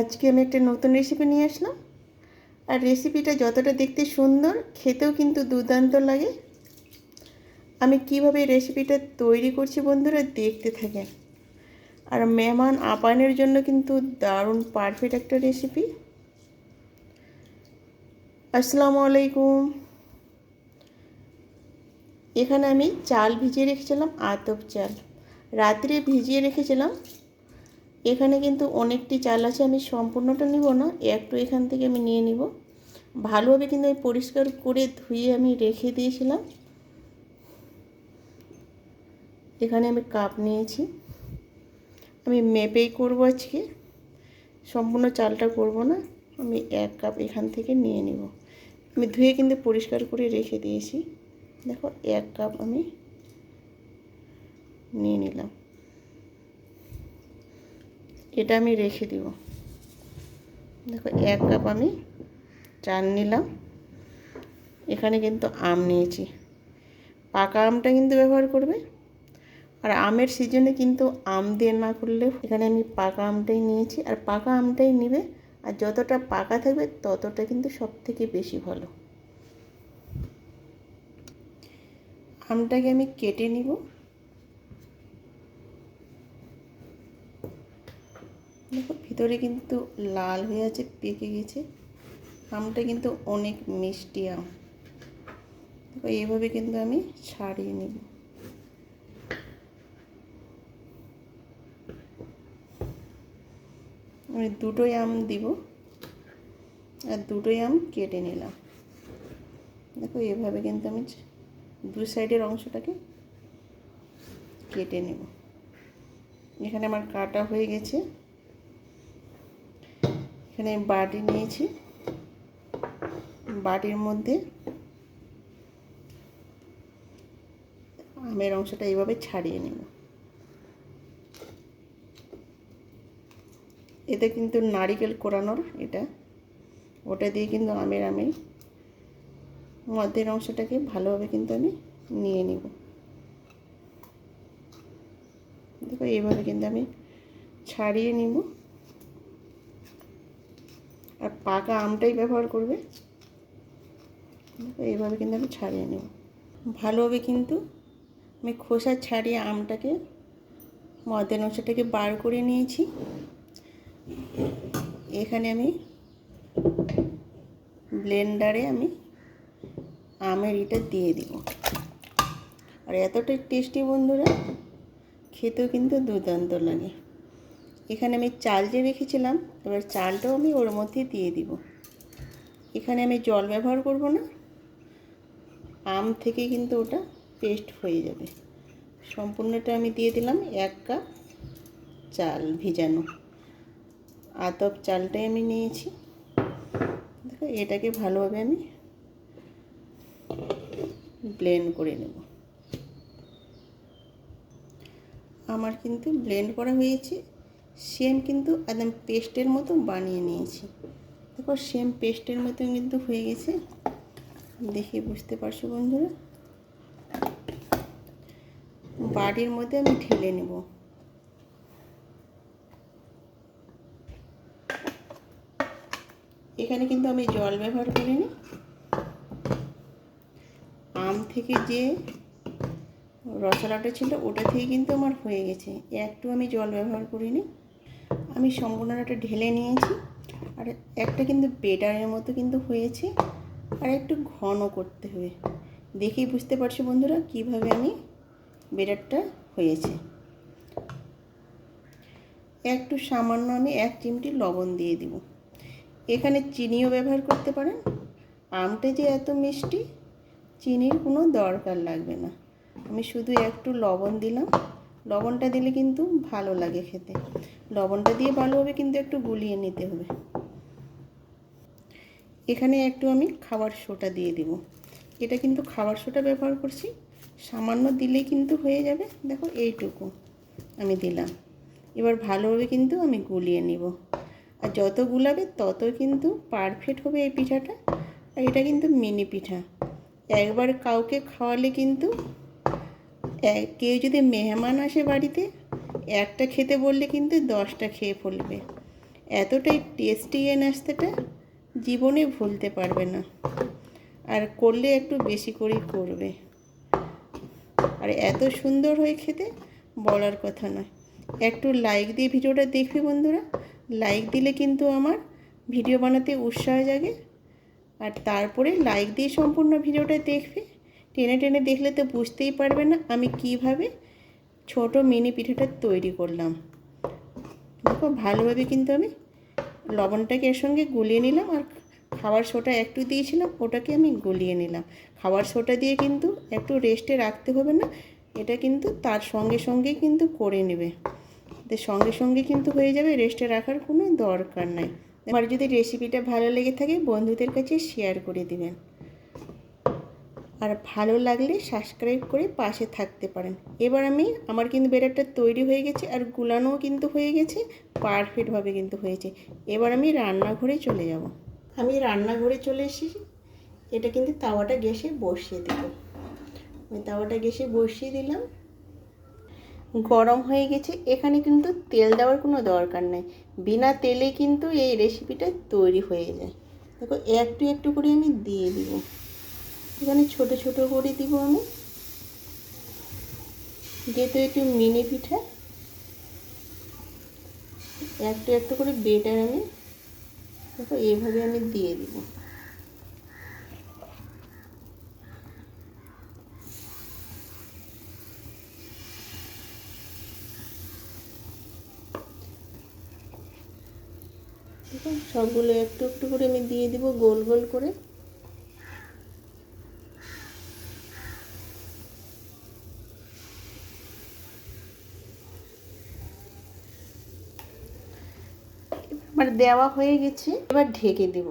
আজকে আমি একটা নতুন রেসিপি নিয়ে আসলাম। আর রেসিপিটা যতটা দেখতে সুন্দর, খেতেও কিন্তু দুর্দান্ত লাগে। আমি কিভাবে রেসিপিটা তৈরি করছি বন্ধুরা, দেখতে থাকেন। আর মেহমান আপ্যায়নের জন্য কিন্তু দারুণ পারফেক্ট একটা রেসিপি। আসসালামু আলাইকুম। এখানে আমি চাল ভিজিয়ে রেখেছিলাম, আতপ চাল রাত্রে ভিজিয়ে রেখেছিলাম। এখানে কিন্তু অনেকটি চাল আছে, আমি সম্পূর্ণটা নিব না, একটু এখান থেকে আমি নিয়ে নিব। ভালোভাবে কিন্তু আমি পরিষ্কার করে ধুয়ে আমি রেখে দিয়েছিলাম। এখানে আমি কাপ নিয়েছি, আমি মেপেই করব আজকে, সম্পূর্ণ চালটা করব না। আমি 1 কাপ এখান থেকে নিয়ে নেব। আমি ধুয়ে কিন্তু পরিষ্কার করে রেখে দিয়েছি। দেখো 1 কাপ আমি নিয়ে নিলাম, এটা আমি রেখে দেব। দেখো 1 কাপ আমি চাল নিলাম। এখানে কিন্তু আম নিয়েছি, পাকা আমটা কিন্তু ব্যবহার করবে। আর আমের সিজনে কিন্তু আম দিয়ে না করলে, এখানে আমি পাকা আমটাই নিয়েছি, আর পাকা আমটাই নেবে। আর যতটা পাকা থাকবে ততটা কিন্তু সবথেকে বেশি ভালো। আমটাকে আমি কেটে নিব। দেখো ভিতরে কিন্তু লাল হয়ে আছে, পেকে গেছে। আমটা কিন্তু অনেক মিষ্টি আম। দেখো এইভাবে কিন্তু আমি ছাড়িয়ে নিব। আমি দুটোই আম দিব, আর দুটোই আম কেটে নিলাম। দেখো এভাবে কিন্তু আমি দু সাইডের অংশটাকে কেটে নেব। এখানে আমার কাটা হয়ে গেছে। এখানে আমি বাটি নিয়েছি, বাটির মধ্যে আমের অংশটা এইভাবে ছাড়িয়ে নেব। এতে কিন্তু নারিকেল কোরানোর, এটা ওটা দিয়ে কিন্তু আমি মধ্যের অংশটাকে ভালোভাবে কিন্তু আমি নিয়ে নিব। দেখো এইভাবে কিন্তু আমি ছাড়িয়ে নিব। আর পাকা আমটাই ব্যবহার করবে। দেখো এইভাবে কিন্তু আমি ছাড়িয়ে নেব ভালোভাবে। কিন্তু আমি খোসা ছাড়িয়ে আমটাকে মধ্যের অংশটাকে বার করে নিয়েছি। এখানে আমি ব্লেন্ডারে আমি আমের এটা দিয়ে দিব। আর এতটাই টেস্টি বন্ধুরা, খেতেও কিন্তু দুর্দান্ত লাগে। এখানে আমি চাল যে রেখেছিলাম, এবার চালটাও আমি ওর মধ্যে দিয়ে দিব। এখানে আমি জল ব্যবহার করব না, আম থেকে কিন্তু ওটা পেস্ট হয়ে যাবে। সম্পূর্ণটা আমি দিয়ে দিলাম 1 কাপ চাল ভিজানো, আতপ চালটাই আমি নিয়েছি। দেখো এটাকে ভালোভাবে আমি ব্লেন্ড করে নেব। আমার কিন্তু ব্লেন্ড করা হয়েছে, সেম কিন্তু একদম পেস্টের মতো বানিয়ে নিয়েছি। দেখো সেম পেস্টের মতো কিন্তু হয়ে গেছে, দেখে বুঝতে পারছো বন্ধুরা। বাটির মধ্যে আমি ঢেলে নেব। এখানে কিন্তু আমি জল ব্যবহার করিনি, আম থেকে যে রসলাটা ছিল ওটা থেকে কিন্তু আমার হয়ে গেছে, একটু আমি জল ব্যবহার করিনি। আমি সম্পূর্ণটা ঢেলে নিয়েছি। আর একটা কিন্তু বেটারের মতো কিন্তু হয়েছে, আর একটু ঘন করতে হবে। দেখেই বুঝতে পারছো বন্ধুরা কিভাবে আমি বেটারটা হয়েছে। একটু সামান্য আমি 1 চিমটি লবণ দিয়ে দিব। এখানে চিনিও ব্যবহার করতে পারেন, আমটা যে এত মিষ্টি, চিনির কোনো দরকার লাগবে না। আমি শুধু একটু লবণ দিলাম, লবণটা দিলে কিন্তু ভালো লাগে খেতে। লবণটা দিয়ে ভালোভাবে কিন্তু একটু গুলিয়ে নিতে হবে। এখানে একটু আমি খাবার সোডা দিয়ে দিব। এটা কিন্তু খাবার সোডা ব্যবহার করছি, সামান্য দিলেই কিন্তু হয়ে যাবে। দেখো এইটুকু আমি দিলাম। এবার ভালোভাবে কিন্তু আমি গুলিয়ে নিব। আর যত গুলাবে তত কিন্তু পারফেক্ট হবে এই পিঠাটা। আর এটা কিন্তু মিনি পিঠা, একবার কাউকে খাওয়ালে কিন্তু, কেউ যদি মেহমান আসে বাড়িতে, একটা খেতে বললে কিন্তু 10টা খেয়ে ফেলবে। এতটাই টেস্টি এই নাস্তাটা, জীবনে ভুলতে পারবে না। আর করলে একটু বেশি করেই করবে। আর এত সুন্দর হয় খেতে, বলার কথা নয়। একটু লাইক দিয়ে ভিডিওটা দেখবে বন্ধুরা। লাইক দিলে কিন্তু আমার ভিডিও বানাতে উৎসাহ জাগে। আর তারপরে লাইক দিয়ে সম্পূর্ণ ভিডিওটা দেখবে। টেনে টেনে দেখলে তো বুঝতেই পারবে না আমি কিভাবে ছোট মিনি পিঠাটা তৈরি করলাম। দেখো ভালোভাবে কিন্তু আমি লবণটাকে এর সঙ্গে গুলিয়ে নিলাম, আর খাবার সোডা একটু দিয়েছিলাম, ওটাকে আমি গুলিয়ে নিলাম। খাবার সোডা দিয়ে কিন্তু একটু রেস্টে রাখতে হবে না, এটা কিন্তু তার সঙ্গে সঙ্গেই কিন্তু করে নেবে। সঙ্গে সঙ্গে কিন্তু হয়ে যাবে, রেস্টে রাখার কোনো দরকার নাই। আমার যদি রেসিপিটা ভালো লেগে থাকে বন্ধুদের কাছে শেয়ার করে দিবেন, আর ভালো লাগলে সাবস্ক্রাইব করে পাশে থাকতে পারেন। এবার আমার কিন্তু ব্যাটারটা তৈরি হয়ে গেছে, আর গুলানোও কিন্তু হয়ে গেছে, পারফেক্টভাবে কিন্তু হয়েছে। এবার আমি রান্নাঘরে চলে যাব। আমি রান্নাঘরে চলে এসেছি। এটা কিন্তু তাওয়াটা গ্যাসে বসিয়ে দেব। আমি তাওয়াটা গ্যাসে বসিয়ে দিলাম, গরম হয়ে গেছে। এখানে কিন্তু তেল দেওয়ার কোনো দরকার নেই, বিনা তেলে কিন্তু এই রেসিপিটা তৈরি হয়ে যায়। দেখো একটু একটু করে আমি দিয়ে দিব, এখানে ছোট ছোট করে দিব আমি, যেহেতু একটু মিনি পিঠা। একটু একটু করে বেটার আমি দেখো এইভাবে আমি দিয়ে দিব। দেখো সবগুলো একটু একটু করে আমি দিয়ে দিব গোল গোল করে। এবার দেওয়া হয়ে গেছে, এবার ঢেকে দেব।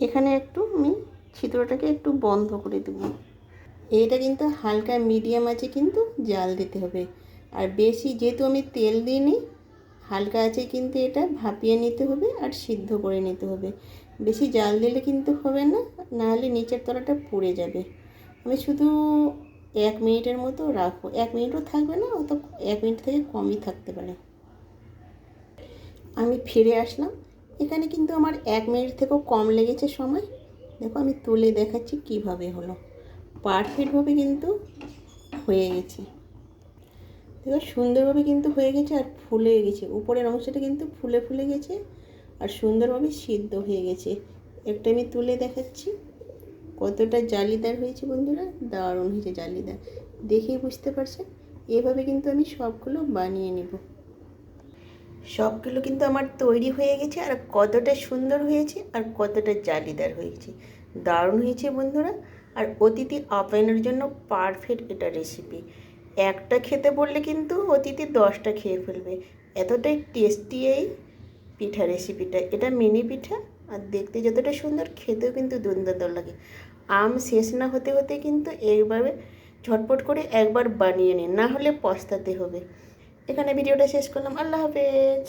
এখানে একটু আমি ছিদ্রটাকে একটু বন্ধ করে দেব। এটা কিন্তু হালকা মিডিয়াম আছে কিন্তু জাল দিতে হবে। আর বেশি, যেহেতু আমি তেল দিইনি, হালকা আছে কিন্তু এটা ভাপিয়ে নিতে হবে আর সিদ্ধ করে নিতে হবে। বেশি জাল দিলে কিন্তু হবে না, নাহলে নিচের তলাটা পুড়ে যাবে। আমি শুধু 1 মিনিটের মতো রাখবো। 1 মিনিটও থাকবে না, অত 1 মিনিট থেকে কমই থাকতে পারে। আমি ফিরে আসলাম। এখানে কিন্তু আমার 1 মিনিট থেকেও কম লেগেছে সময়। দেখো আমি তুলে দেখাচ্ছি কিভাবে হলো, পারফেক্টভাবে কিন্তু হয়ে গেছে। দেখো সুন্দরভাবে কিন্তু হয়ে গেছে, আর ফুলে গেছে, উপরের অংশটা কিন্তু ফুলে ফুলে গেছে, আর সুন্দরভাবে সিদ্ধ হয়ে গেছে। একটা আমি তুলে দেখাচ্ছি কতটা জালিদার হয়েছে বন্ধুরা, দারুণ হয়েছে জালিদার, দেখেই বুঝতে পারছেন। এভাবে কিন্তু আমি সবগুলো বানিয়ে নেব। সবগুলো কিন্তু আমার তৈরি হয়ে গেছে, আর কতটা সুন্দর হয়েছে আর কতটা জালিদার হয়েছে, দারুণ হয়েছে বন্ধুরা। আর অতিথি আপ্যায়নের জন্য পারফেক্ট এটা রেসিপি। একটা খেতে বললে কিন্তু অতিথি 10টা খেয়ে ফেলবে, এতটাই টেস্টি এই পিঠা রেসিপিটা। এটা মিনি পিঠা, আর দেখতে যতটা সুন্দর, খেতেও কিন্তু দুর্দান্ত লাগে। আম শেষ না হতে হতে কিন্তু এইভাবে ঝটপট করে একবার বানিয়ে নিন, না হলে পস্তাতে হবে। এখানে ভিডিওটা শেষ করলাম। আল্লাহ হাফেজ।